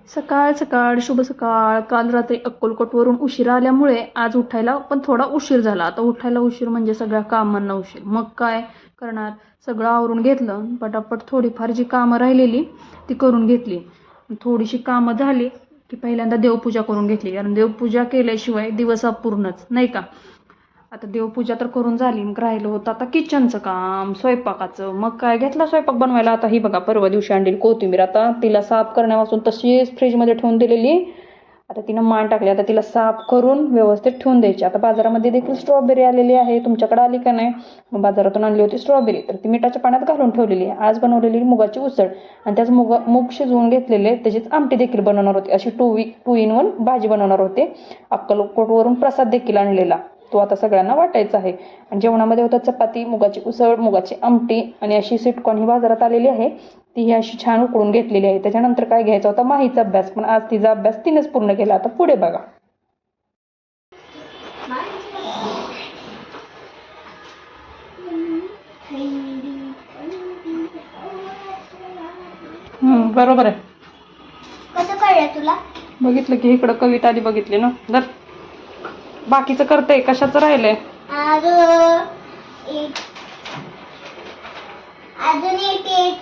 सकाळ सकाळ शुभ सकाळ. काल रात्री अक्कलकोटवरून उशिरा आल्यामुळे आज उठायला पण थोडा उशीर झाला. आता उठायला उशीर म्हणजे सगळ्या कामांना उशीर. मग काय करणार, सगळं आवरून घेतलं पटापट. थोडीफार जी कामं राहिलेली ती करून घेतली. थोडीशी कामं झाली की पहिल्यांदा देवपूजा करून घेतली, कारण देवपूजा केल्याशिवाय दिवस अपूर्णच नाही का. आता देवपूजा तर करून झाली, मग राहिलं होतं आता किचनचं काम, स्वयंपाकाचं. मग काय घेतला स्वयंपाक बनवायला. आता ही बघा परवा दिवशी आणलेली कोथिंबीर, आता तिला साफ करण्यापासून तशीच फ्रीजमध्ये ठेवून दिलेली. आता तिनं मान टाकली, आता तिला साफ करून व्यवस्थित ठेवून द्यायची. आता बाजारामध्ये देखील स्ट्रॉबेरी आलेली आहे, तुमच्याकडे आली का नाही. मग बाजारातून आणली होती स्ट्रॉबेरी, तर ती मिठाच्या पाण्यात घालून ठेवलेली आहे. आज बनवलेली मुगाची उसळ आणि त्याच मूग शिजवून घेतलेले, त्याचीच आमटी देखील बनवणार होती. अशी 2 in 1 भाजी बनवणार होते. अक्कलकोटवरून प्रसाद देखील आणलेला, तो आता सगळ्यांना वाटायचा आहे. आणि जेवणामध्ये होतं चपाती, मुगाची उसळ, मुगाची आमटी आणि अशी स्वीटकॉर्न ही बाजारात आलेली आहे, ती ही अशी छान उकळून घेतलेली आहे. त्याच्यानंतर काय घ्यायचा होता माहीचा अभ्यास, पण आज तिचा अभ्यास तिनेच पूर्ण केला. आता पुढे बघा. बरोबर आहे. कसं कळलं तुला? बघितलं की इकडं कविता आली, बघितली ना. जर बाकीचं करते, कशाचं राहिलंय. अजून एक